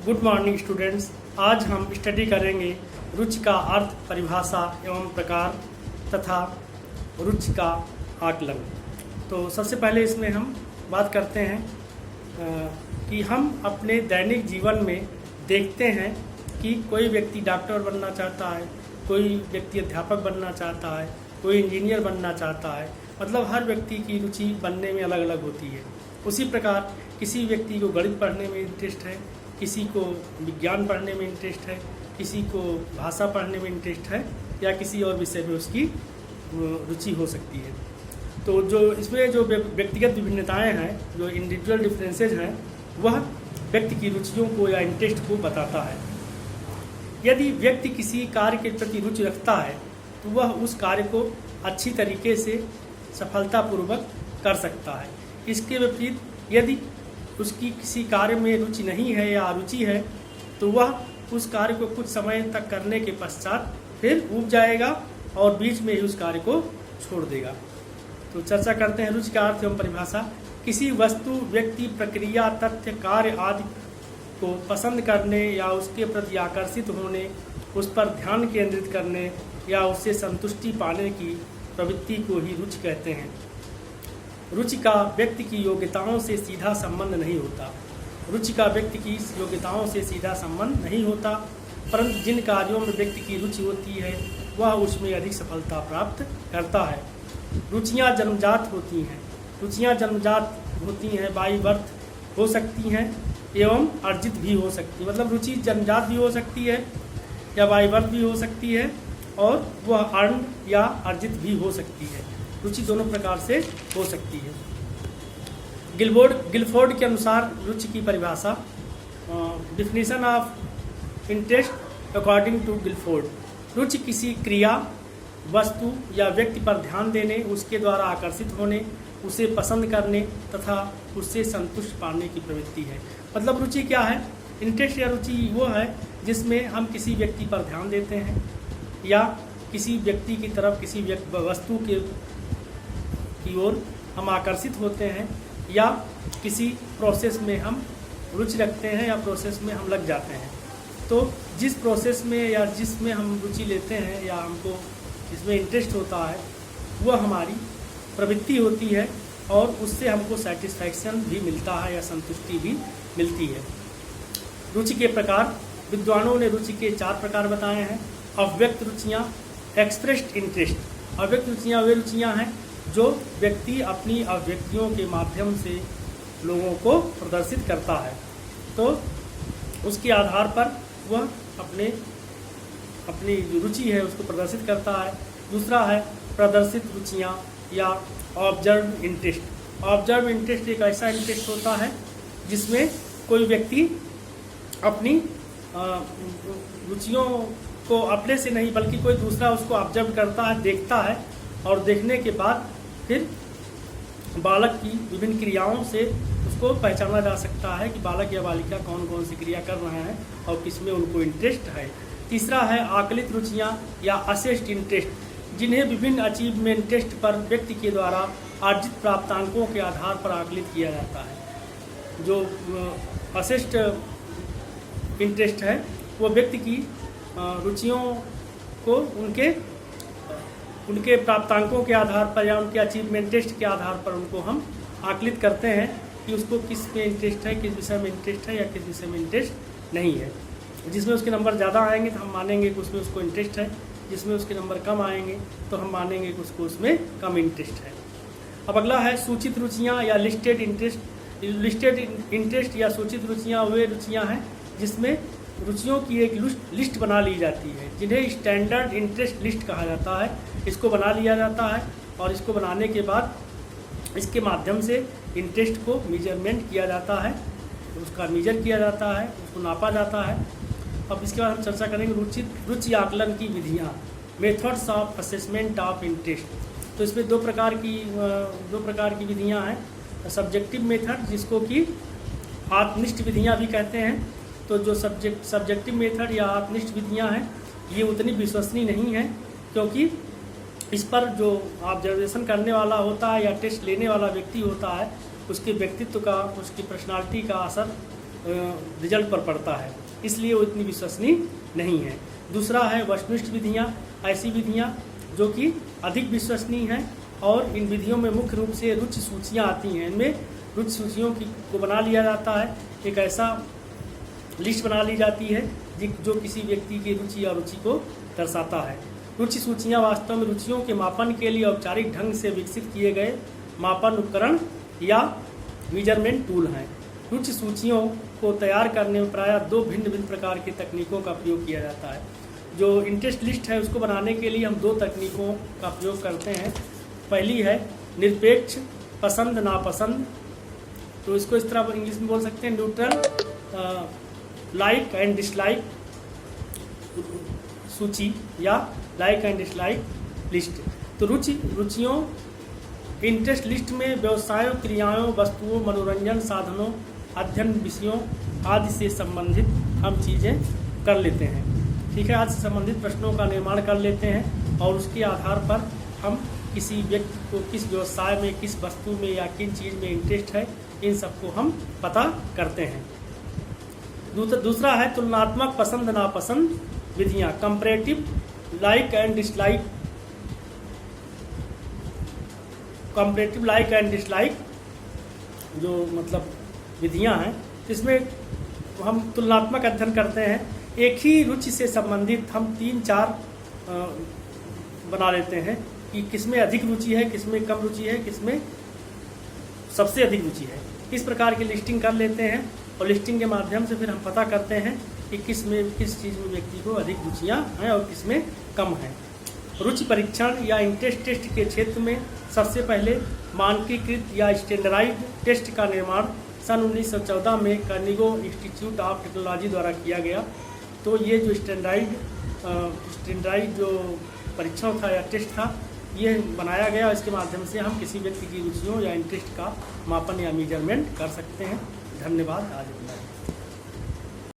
Good morning students. आज हम study करेंगे रुचि का अर्थ, परिभाषा एवं प्रकार तथा रुचि का आकलन। तो सबसे पहले इसमें हम बात करते हैं कि हम अपने दैनिक जीवन में देखते हैं कि कोई व्यक्ति डॉक्टर बनना चाहता है, कोई व्यक्ति अध्यापक बनना चाहता है, कोई इंजीनियर बनना चाहता है। मतलब हर व्यक्ति की रुचि बनने में अलग अलग होती है। उसी प्रकार किसी व्यक्ति को गणित पढ़ने में इंटरेस्ट है, किसी को विज्ञान पढ़ने में इंटरेस्ट है, किसी को भाषा पढ़ने में इंटरेस्ट है, या किसी और विषय में उसकी रुचि हो सकती है। तो जो इसमें जो व्यक्तिगत विभिन्नताएं हैं, जो इंडिविजुअल डिफरेंसेज हैं, वह व्यक्ति की रुचियों को या इंटरेस्ट को बताता है। यदि व्यक्ति किसी कार्य के प्रति रुचि रखता है तो वह उस कार्य को अच्छी तरीके से सफलतापूर्वक कर सकता है। इसके विपरीत यदि उसकी किसी कार्य में रुचि नहीं है या अरुचि है तो वह उस कार्य को कुछ समय तक करने के पश्चात फिर ऊब जाएगा और बीच में ही उस कार्य को छोड़ देगा। तो चर्चा करते हैं रुचि का अर्थ एवं परिभाषा। किसी वस्तु, व्यक्ति, प्रक्रिया, तथ्य, कार्य आदि को पसंद करने या उसके प्रति आकर्षित होने, उस पर ध्यान केंद्रित करने या उससे संतुष्टि पाने की प्रवृत्ति को ही रुचि कहते हैं। रुचि का व्यक्ति की योग्यताओं से सीधा संबंध नहीं होता। रुचि का व्यक्ति की योग्यताओं से सीधा संबंध नहीं होता, परंतु जिन कार्यों में व्यक्ति की रुचि होती है वह उसमें अधिक सफलता प्राप्त करता है। रुचियाँ जन्मजात होती हैं। रुचियाँ जन्मजात होती हैं, बाई बर्थ हो सकती हैं एवं अर्जित भी हो सकती है। मतलब रुचि जन्मजात भी हो सकती है या बाई बर्थ भी हो सकती है, और वह अर्न या अर्जित भी हो सकती है। रुचि दोनों प्रकार से हो सकती है। गिलफोर्ड के अनुसार रुचि की परिभाषा, definition of interest according to Guilford, रुचि किसी क्रिया, वस्तु या व्यक्ति पर ध्यान देने, उसके द्वारा आकर्षित होने, उसे पसंद करने तथा उससे संतुष्ट पाने की प्रवृत्ति है। मतलब रुचि क्या है? इंटरेस्ट या रुचि वो है जिसमें हम किसी व्यक्ति पर ध्यान देते हैं या किसी व्यक्ति की तरफ, किसी वस्तु की ओर हम आकर्षित होते हैं, या किसी प्रोसेस में हम रुचि रखते हैं या प्रोसेस में हम लग जाते हैं। तो जिस प्रोसेस में या जिसमें हम रुचि लेते हैं या हमको जिसमें इंटरेस्ट होता है वह हमारी प्रवृत्ति होती है और उससे हमको सेटिस्फैक्शन भी मिलता है या संतुष्टि भी मिलती है। रुचि के प्रकार, विद्वानों ने रुचि के 4 प्रकार बताए हैं। अव्यक्त रुचियाँ, एक्सप्रेस्ड इंटरेस्ट। अव्यक्त रुचियाँ वे रुचियाँ हैं जो व्यक्ति अपनी अभिव्यक्तियों के माध्यम से लोगों को प्रदर्शित करता है, तो उसके आधार पर वह अपनी जो रुचि है उसको प्रदर्शित करता है। दूसरा है प्रदर्शित रुचियाँ या ऑब्जर्व इंटरेस्ट। ऑब्जर्व इंटरेस्ट एक ऐसा इंटरेस्ट होता है जिसमें कोई व्यक्ति अपनी रुचियों को अपने से नहीं बल्कि कोई दूसरा उसको ऑब्जर्व करता है, देखता है, और देखने के बाद फिर बालक की विभिन्न क्रियाओं से उसको पहचाना जा सकता है कि बालक या बालिका कौन कौन सी क्रिया कर रहे हैं और किसमें उनको इंटरेस्ट है। तीसरा है आकलित रुचियाँ या असेस्ड इंटरेस्ट, जिन्हें विभिन्न अचीवमेंट टेस्ट पर व्यक्ति के द्वारा अर्जित प्राप्तांकों के आधार पर आकलित किया जाता है। जो असेस्ड इंटरेस्ट है वो व्यक्ति की रुचियों को उनके प्राप्तांकों के आधार पर या उनके अचीवमेंट टेस्ट के आधार पर उनको हम आकलित करते हैं कि उसको किस में इंटरेस्ट है, किस विषय में इंटरेस्ट है या किस विषय में इंटरेस्ट नहीं है। जिसमें उसके नंबर ज़्यादा आएंगे तो हम मानेंगे कि उसमें उसको इंटरेस्ट है, जिसमें उसके नंबर कम आएंगे तो हम मानेंगे कि उसको उसमें कम इंटरेस्ट है। अब अगला है सूचित रुचियाँ या लिस्टेड इंटरेस्ट। लिस्टेड इंटरेस्ट या सूचित रुचियाँ वे रुचियाँ हैं जिसमें रुचियों की एक लिस्ट बना ली जाती है, जिन्हें स्टैंडर्ड इंटरेस्ट लिस्ट कहा जाता है। इसको बना लिया जाता है और इसको बनाने के बाद इसके माध्यम से इंटरेस्ट को मेजरमेंट किया जाता है, उसका मेजर किया जाता है, उसको नापा जाता है। अब इसके बाद हम चर्चा करेंगे रुचि आकलन की विधियाँ, methods of assessment of interest. तो इसमें दो प्रकार की विधियाँ हैं। सब्जेक्टिव मेथड, जिसको कि आत्मनिष्ठ विधियाँ भी कहते हैं। तो जो सब्जेक्टिव मेथड या आत्मनिष्ठ विधियाँ हैं ये उतनी विश्वसनीय नहीं है, क्योंकि इस पर जो ऑब्जर्वेशन करने वाला होता है या टेस्ट लेने वाला व्यक्ति होता है उसके व्यक्तित्व का, उसकी पर्सनालिटी का असर रिजल्ट पर पड़ता है, इसलिए वो इतनी विश्वसनीय नहीं है। दूसरा है वस्तुनिष्ठ विधियाँ, ऐसी विधियाँ जो कि अधिक विश्वसनीय हैं और इन विधियों में मुख्य रूप से रुचि सूचियाँ आती हैं। इनमें रुचि सूचियों को बना लिया जाता है, एक ऐसा लिस्ट बना ली जाती है जो किसी व्यक्ति की रुचि या रुचि को दर्शाता है। रुचि सूचियाँ वास्तव में रुचियों के मापन के लिए औपचारिक ढंग से विकसित किए गए मापन उपकरण या मेजरमेंट टूल हैं। रुचि सूचियों को तैयार करने में प्रायः दो भिन्न भिन्न प्रकार की तकनीकों का प्रयोग किया जाता है। जो इंटरेस्ट लिस्ट है उसको बनाने के लिए हम दो तकनीकों का प्रयोग करते हैं। पहली है निरपेक्ष पसंद नापसंद, तो इसको इस तरह इंग्लिश में बोल सकते हैं न्यूट्रल लाइक एंड डिसलाइक सूची या लाइक एंड डिसलाइक लिस्ट। तो रुचियों इंटरेस्ट लिस्ट में व्यवसायों, क्रियाओं, वस्तुओं, मनोरंजन साधनों, अध्ययन विषयों आदि से संबंधित हम चीज़ें कर लेते हैं। ठीक है, आदि से संबंधित प्रश्नों का निर्माण कर लेते हैं और उसके आधार पर हम किसी व्यक्ति को किस व्यवसाय में, किस वस्तु में या किन चीज़ में इंटरेस्ट है, इन सबको हम पता करते हैं। दूसरा है तुलनात्मक पसंद नापसंद विधियाँ, comparative like and dislike, comparative like and dislike जो मतलब विधियाँ हैं, इसमें हम तुलनात्मक अध्ययन करते हैं। एक ही रुचि से संबंधित हम 3-4 बना लेते हैं कि किसमें अधिक रुचि है, किसमें कम रुचि है, किसमें सबसे अधिक रुचि है। इस प्रकार की लिस्टिंग कर लेते हैं और लिस्टिंग के माध्यम से फिर हम पता करते हैं कि किस चीज़ में व्यक्ति को अधिक रुचियाँ हैं और किसमें कम हैं। रुचि परीक्षण या इंटरेस्ट टेस्ट के क्षेत्र में सबसे पहले मानकीकृत या स्टैंडर्डाइज्ड टेस्ट का निर्माण सन 1914 में कार्नेगी इंस्टीट्यूट ऑफ टेक्नोलॉजी द्वारा किया गया। तो ये जो स्टैंडर्डाइज्ड जो परीक्षण था या टेस्ट था, ये बनाया गया। इसके माध्यम से हम किसी व्यक्ति की रुचियों या इंटरेस्ट का मापन या मेजरमेंट कर सकते हैं। धन्यवाद। आज इतना।